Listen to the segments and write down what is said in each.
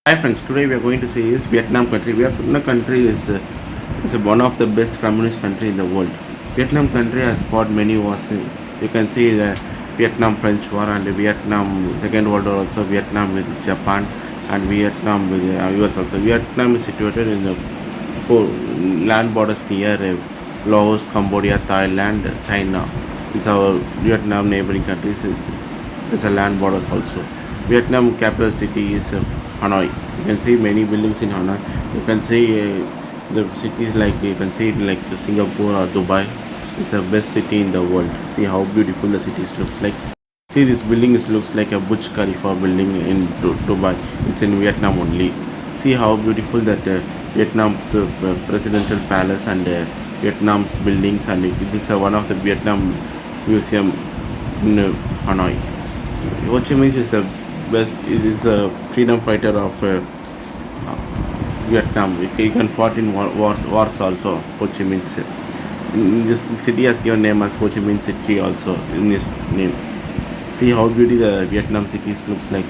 Hi friends, today we are going to see is Vietnam country. Vietnam country is one of the best communist country in the world. Vietnam country has fought many wars. You can see the Vietnam French War and the Vietnam Second World War, also Vietnam with Japan and Vietnam with the US also. Vietnam is situated in the four land borders near Laos, Cambodia, Thailand, China. It's our Vietnam neighboring countries. There's a land borders also. Vietnam capital city is Hanoi. You can see many buildings in Hanoi. You can see the cities like you can see it like Singapore or Dubai. It's the best city in the world. See how beautiful the cities looks like. See this building is looks like a Burj Khalifa building in Dubai. It's in Vietnam only. See how beautiful that Vietnam's presidential palace and Vietnam's buildings, and it is one of the Vietnam museum in Hanoi. Ho Chi Minh is the best. It is a freedom fighter of Vietnam. He can fought in wars also. Ho Chi Minh. In this city has given name as Ho Chi Minh City also in his name. See how beauty the Vietnam cities looks like.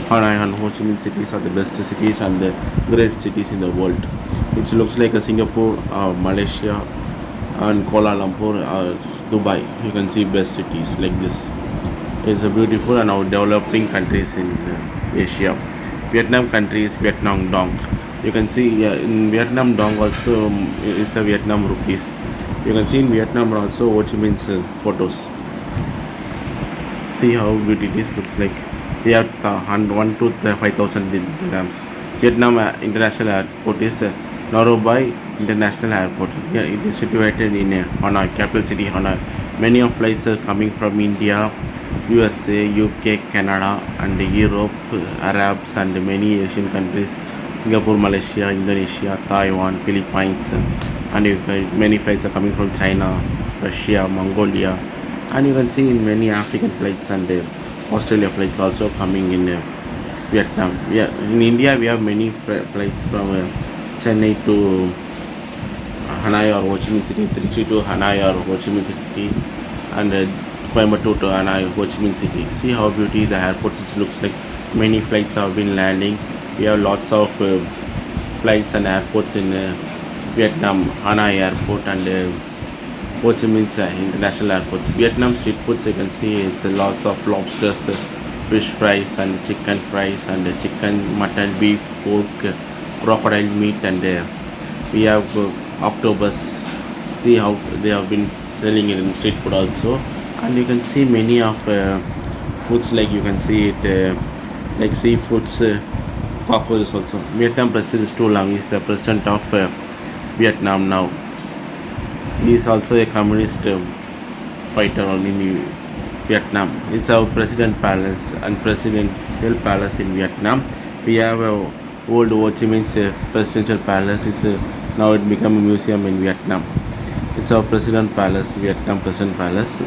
Hanoi and Ho Chi Minh cities are the best cities and the great cities in the world. It looks like a Singapore, Malaysia, and Kuala Lumpur, Dubai. You can see best cities like this. It's a beautiful and now developing countries in Asia. Vietnam country is Vietnam Dong. You can see in Vietnam Dong also is a Vietnam rupees. You can see in Vietnam also Ho Chi Minh's photos. See how beauty this looks like. We have 1 to 5,000 dirhams. Vietnam International Airport is Noro Bai International Airport. Yeah, it is situated in Hanoi, capital city Hanoi. Many of flights are coming from India, USA, UK, Canada, and Europe, Arabs, and many Asian countries. Singapore, Malaysia, Indonesia, Taiwan, Philippines, and many flights are coming from China, Russia, Mongolia, and you can see in many African flights and Australia flights also coming in Vietnam. Yeah, in India we have many flights from Chennai to Hanoi or Ho Chi Minh City, Trichy to Hanoi or Ho Chi Minh City, and Coimbatore to Hanoi, Ho Chi Minh City. See how beauty the airports looks like. Many flights have been landing. We have lots of flights and airports in Vietnam, Hanoi Airport and Ho Chi Minh International Airports. Vietnam street foods, you can see it's lots of lobsters, fish fries and chicken fries and chicken, mutton, beef, pork, crocodile meat, and we have octopus. See how they have been selling it in street food also, and you can see many of foods like you can see it like seafoods, cockroaches also. Vietnam president is too long. He's the president of Vietnam now. He is also a communist fighter in Vietnam. It's our president palace and presidential palace in Vietnam. We have a old Ho Chi Minh's presidential palace. It's now it become a museum in Vietnam. It's our president palace, Vietnam president palace.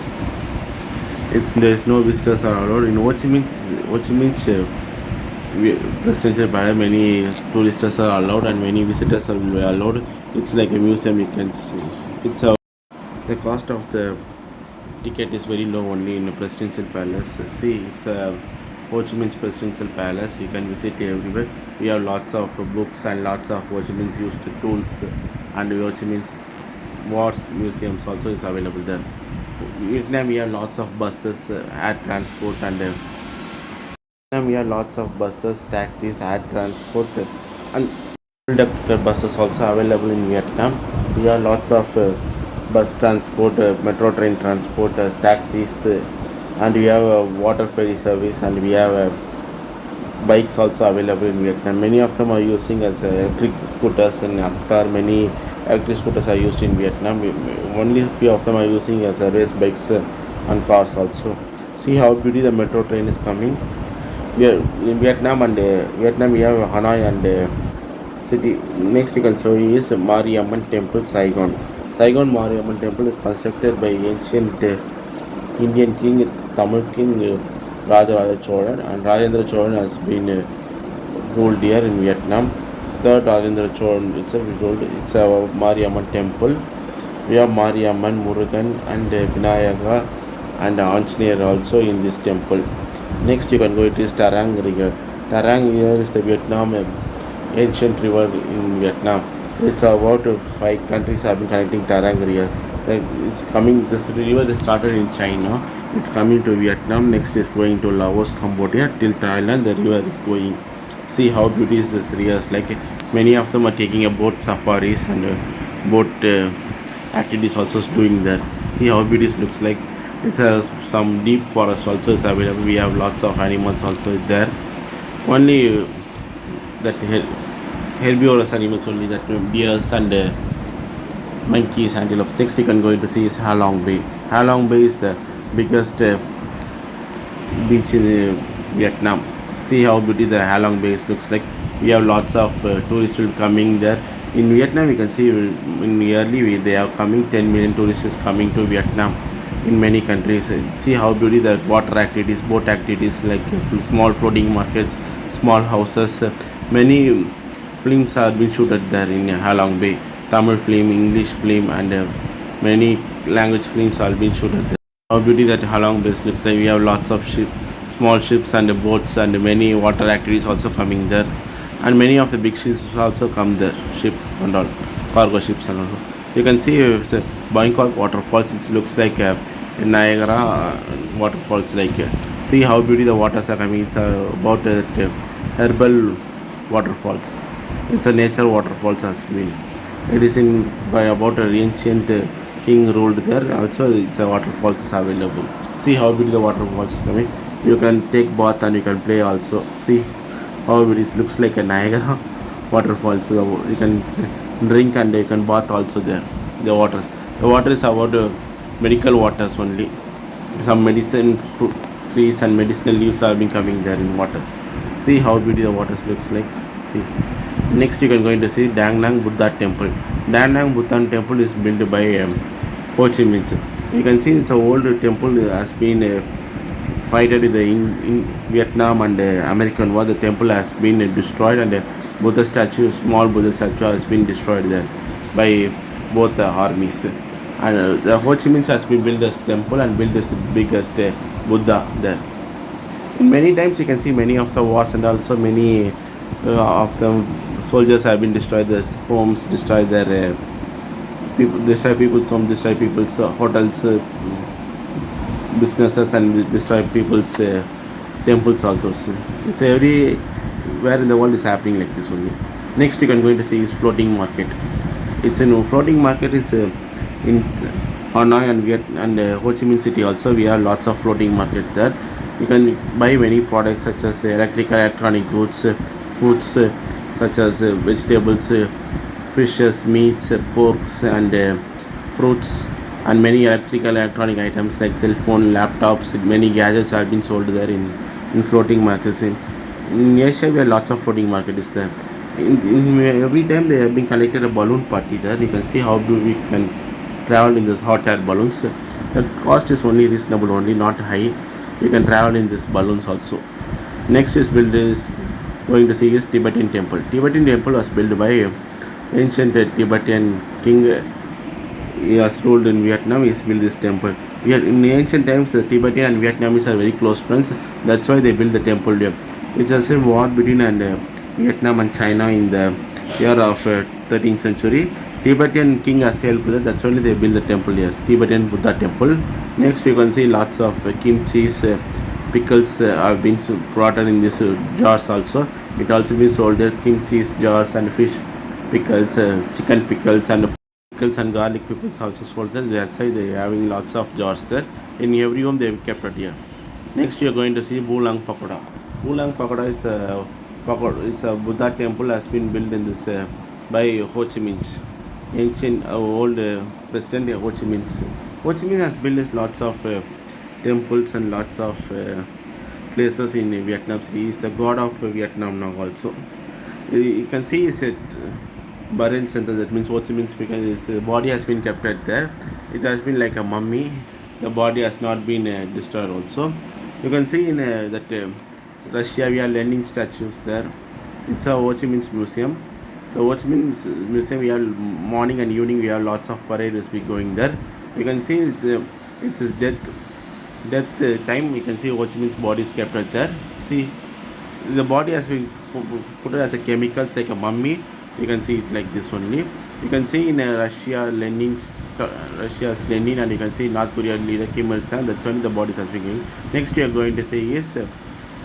There is no visitors are allowed in Ho Chi Minh's presidential palace. Many tourists are allowed and many visitors are allowed. It's like a museum. You can see. It's a The cost of the ticket is very low only in a presidential palace. See, it's a Ho Chi Minh's presidential palace. You can visit everywhere. We have lots of books and lots of Ho Chi Minh's used tools, and Ho Chi Minh's wars museums also is available there. Vietnam, we have lots of buses, air transport, and Vietnam, we have lots of buses, taxis, air transport, and conductor buses also available in Vietnam. We have lots of bus transport, metro train transport, taxis, and we have a water ferry service, and we have bikes also available in Vietnam. Many of them are using as electric scooters and Akhtar. Many electric scooters are used in Vietnam. Only few of them are using as race bikes and cars also. See how beauty the metro train is coming. Here in Vietnam and Vietnam we have Hanoi and city. Next you can show you is Mariamman Temple, Saigon. Saigon Mariamman Temple is constructed by ancient Indian king, Tamil king Rajaraja Cholan, and Rajendra Cholan has been ruled here in Vietnam. Third Rajendra Cholan itself is ruled. It's a Mariamman Temple. We have Mariamman, Murugan, and Vinayaga and Anjaneer also in this temple. Next you can go, it is Tarang River. Tarang here is the Vietnam ancient river in Vietnam. It's about five countries have been connecting Tarang River. Like, it's coming. This river is started in China. It's coming to Vietnam. Next is going to Laos, Cambodia till Thailand. The river is going. See how beautiful this river is. Like many of them are taking a boat safaris and boat activities also doing that. See how beautiful looks like. It's some deep forest also is available. We have lots of animals also there. Only that herbivorous animals only, that deers and monkeys, antelopes. Next you can go into see is Halong Bay. Halong Bay is the biggest beach in Vietnam. See how beautiful the Halong Bay looks like. We have lots of tourists will coming there. In Vietnam, you can see in yearly they are coming 10 million tourists is coming to Vietnam in many countries. See how beautiful the water activities, boat activities like small floating markets, small houses. Many films are being shooted there in Halong Bay. Tamil film, English film, and many language films are being shooted there. How beauty that Halong Bay looks like. We have lots of ship, small ships and boats and many water activities also coming there. And many of the big ships also come there, ship and all, cargo ships and all. You can see it's a Bangkok waterfalls. It looks like Niagara waterfalls. Like see how beauty the waters are coming. It's about herbal waterfalls. It's a nature waterfalls as well. It is in by about an ancient king ruled there. Also, it's a waterfalls is available. See how big the waterfalls is coming. You can take bath and you can play also. See how it is looks like a Niagara waterfalls. So you can drink and you can bath also there. The waters. The water is about medical waters only. Some medicine fruit trees and medicinal leaves have been coming there in waters. See how beauty the waters looks like. See. Next you can going to see Dang Nang Buddha Temple. Dang Nang Buddha Temple is built by Ho Chi Minh. You can see it's a old temple has been fighted in Vietnam and American War. The temple has been destroyed and Buddha statue, small Buddha statue has been destroyed there by both the armies. And the Ho Chi Minh has been built this temple and built this biggest Buddha there. In many times you can see many of the wars and also many of the soldiers have been destroyed, their homes, destroyed their people, destroy people's homes, destroy people's hotels, businesses, and destroy people's temples also. So it's everywhere in the world is happening like this only. Next you can going to see is floating market. It's in floating market is in Hanoi and Viet and Ho Chi Minh City also. We have lots of floating market there. You can buy many products such as electrical, electronic goods, foods such as vegetables, fishes, meats, porks, and fruits, and many electrical, electronic items like cell phone, laptops. Many gadgets have been sold there in floating markets. In Asia, we have lots of floating market is there. Every time they have been collected a balloon party there. You can see how do we can travel in this hot air balloons. The cost is only reasonable, only not high. You can travel in these balloons also. Next is built is going to see is Tibetan temple. Tibetan temple was built by ancient Tibetan king. He has ruled in Vietnam. He has built this temple. We are, in ancient times, the Tibetan and Vietnamese are very close friends. That's why they built the temple there. It was a war between Vietnam and China in the year of 13th century. Tibetan king has helped that. That's why they built the temple here. Tibetan Buddha temple. Next, you can see lots of kimchi's, pickles have been brought in these jars also. It also been sold there. Kimchi's jars and fish pickles, chicken pickles, and pickles and garlic pickles also sold there. That's why they are having lots of jars there. In every home they have kept it here. Next, you are going to see Bulang Pagoda. Bulang Pagoda is a pagoda. It's a Buddha temple has been built in this by Ho Chi Minh, ancient old president Ho Chi Minh. Ho Chi Minh has built this lots of temples and lots of places in Vietnam City. He is the god of Vietnam now also. You can see is it burial center. That means Ho Chi Minh because his body has been kept at there. It has been like a mummy. The body has not been destroyed also. You can see in that Russia we are lending statues there. It's a Ho Chi Minh museum. The Ho Chi Minh museum we have morning and evening we have lots of parades be going there. You can see it's his death time. You can see Ho Chi Minh's body is kept right there. See The body has been put as a chemicals like a mummy. You can see it like this only. You can see in Russia's Lenin, and you can see North Korean leader Kim Il Sung. That's when the bodies has been given. Next, we are going to say is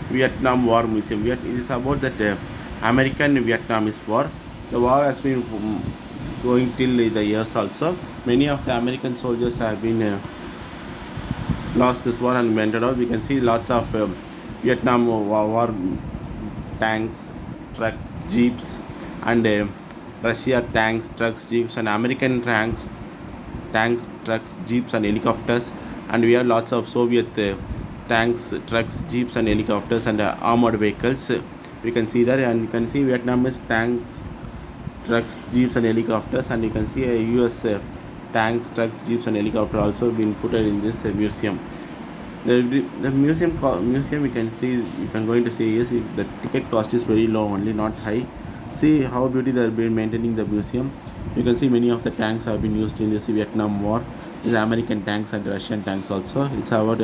Vietnam War Museum. It is about that American Vietnamese War. The war has been going till the years also. Many of the American soldiers have been lost this war and went out. We can see lots of Vietnam war tanks, trucks, jeeps, and Russia tanks, trucks, jeeps, and American tanks, trucks, jeeps, and helicopters. And we have lots of Soviet tanks, trucks, jeeps, and helicopters, and armored vehicles. We can see that, and you can see Vietnamese tanks, trucks, jeeps, and helicopters, and you can see a US tanks, trucks, jeeps, and helicopter also been put in this museum. The museum, you can see, you can going to see is the ticket cost is very low only, not high. See how beauty they have been maintaining the museum. You can see many of the tanks have been used in this Vietnam War. These American tanks and Russian tanks also. It's about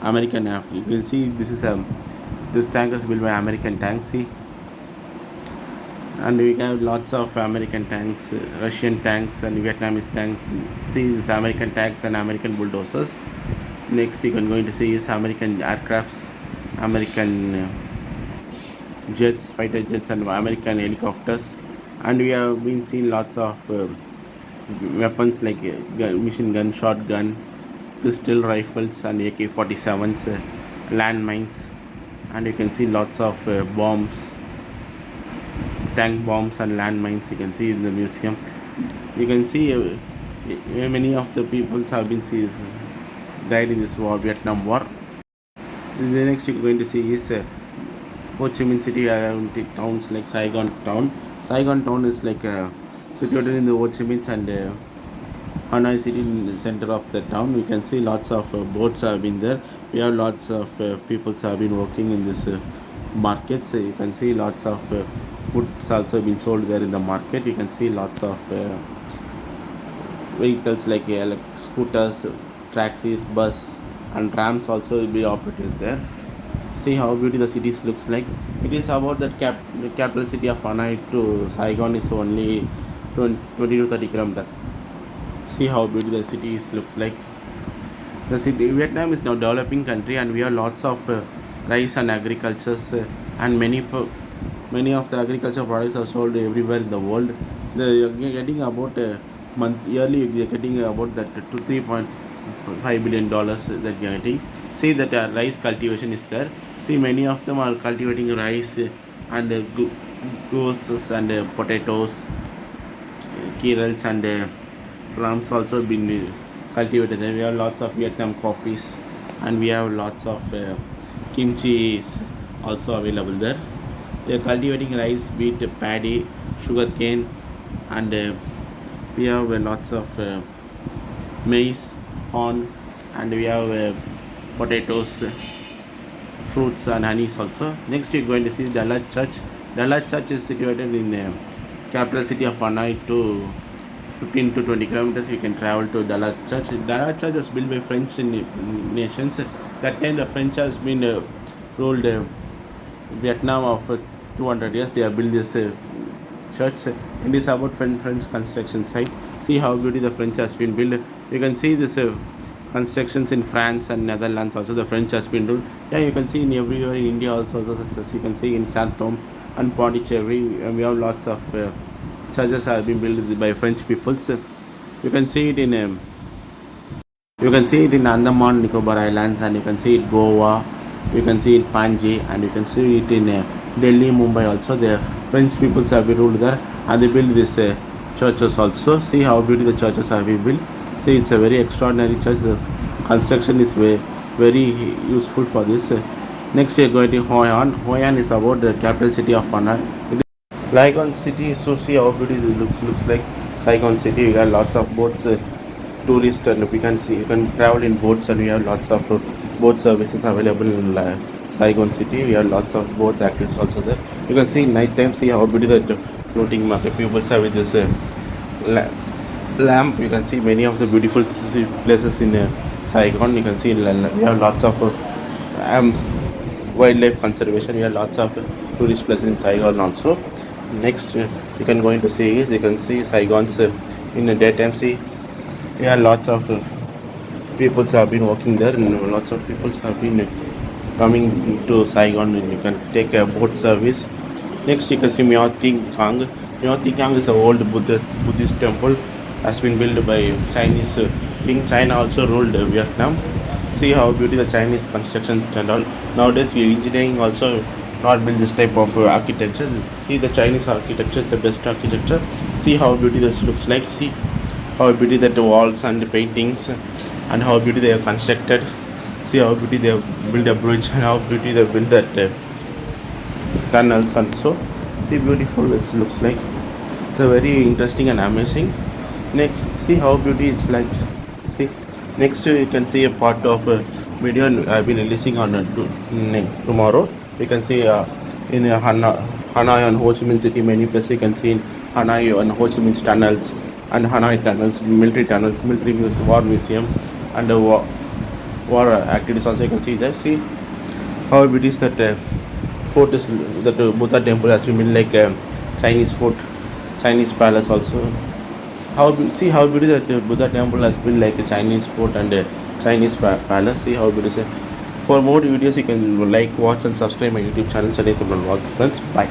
American. You can see this is this tank is built by American tanks. See, and we have lots of American tanks, Russian tanks, and Vietnamese tanks. See these American tanks and American bulldozers. Next, you can going to see is American aircrafts, American jets, fighter jets, and American helicopters. And we have been seeing lots of weapons like machine gun, shotgun, pistol rifles, and AK-47s, landmines, and you can see lots of bombs, tank bombs, and landmines. You can see in the museum. You can see many of the peoples have been seized, died in this war, Vietnam War. The next you're going to see is Ho Chi Minh City around the towns like Saigon town. Saigon town is like situated in the Ho Chi Minh and Hanoi City in the center of the town. We can see lots of boats have been there. We have lots of people have been working in this market. So you can see lots of foods also been sold there in the market. You can see lots of vehicles like scooters, taxis, bus, and trams also will be operated there. See how beauty the cities looks like. It is about that the capital city of Hanoi to Saigon is only 20 to 30 kilometers. See how beauty the cities looks like. The city Vietnam is now developing country, and we have lots of rice and agricultures, and many of the agriculture products are sold everywhere in the world. They are getting about month yearly. They are getting about that to $3.5 billion that they are getting. See that rice cultivation is there. See many of them are cultivating rice and gooses and potatoes, kernels, and plums also been cultivated there. We have lots of Vietnam coffees, and we have lots of kimchi is also available there. They are cultivating rice, wheat, paddy, sugar cane, and we have lots of maize, corn, and we have potatoes, fruits, and honeys also. Next, you're going to see Dalla Church. Dalla Church is situated in capital city of Hanoi to 15 to 20 kilometers. We can travel to Dalla Church. Dalla Church was built by French nations. That time the French has been ruled Vietnam of 200 years. They have built this church. It is about French construction site. See how beauty the French has been built. You can see this constructions in France and Netherlands also. The French has been ruled. Yeah, you can see in everywhere in India also. Such as you can see in Santom and Pondicherry. We have lots of churches have been built by French peoples. You can see it in Andaman Nicobar Islands, and you can see it Goa. You can see it Panji, and you can see it in Delhi, Mumbai also. The French peoples have been ruled there, and they built these churches also. See how beautiful the churches have been built. See, it's a very extraordinary church. The construction is very useful for this. Next, we are going to Hoi An. Hoi An is about the capital city of Hanoi. Saigon City, so see how beautiful it looks like. Saigon City, we have lots of boats, tourists, and we can see you can travel in boats, and we have lots of boat services available in Saigon City. We have lots of boat activities also there. You can see night time. See how beautiful the floating market. People have with this lamp. You can see many of the beautiful places in Saigon. You can see we have lots of wildlife conservation. We have lots of tourist places in Saigon also. Next, you can going to see is you can see Saigon's in the daytime. See, yeah, lots of people have been working there, and lots of people have been coming to Saigon. And you can take a boat service. Next, you can see Myo Ting Kang. Myo Ting Kang is an old Buddhist temple, has been built by Chinese King. China also ruled Vietnam. See how beauty the Chinese construction and all. Nowadays, we engineering also not build this type of architecture. See the Chinese architecture is the best architecture. See how beauty this looks like. See how beauty that the walls and the paintings and how beauty they are constructed. See how beauty they have built a bridge and how beauty they build that tunnels also. See beautiful it looks like. It's a very interesting and amazing. Next, see how beauty it's like. See, next you can see a part of a video I've been releasing on tomorrow. You can see in Hanoi and Ho Chi Minh City many places. You can see in Hanoi and Ho Chi Minh tunnels and Hanoi tunnels, military war museum, and war activities also. You can see there. See how it is that fort is that Buddha temple has been built like a Chinese fort, Chinese palace also. See how beautiful that Buddha temple has been like a Chinese fort and a Chinese palace. See how beautiful. For more videos, you can like, watch, and subscribe my YouTube channel. Chennai Tamil Vlogs. Friends, bye.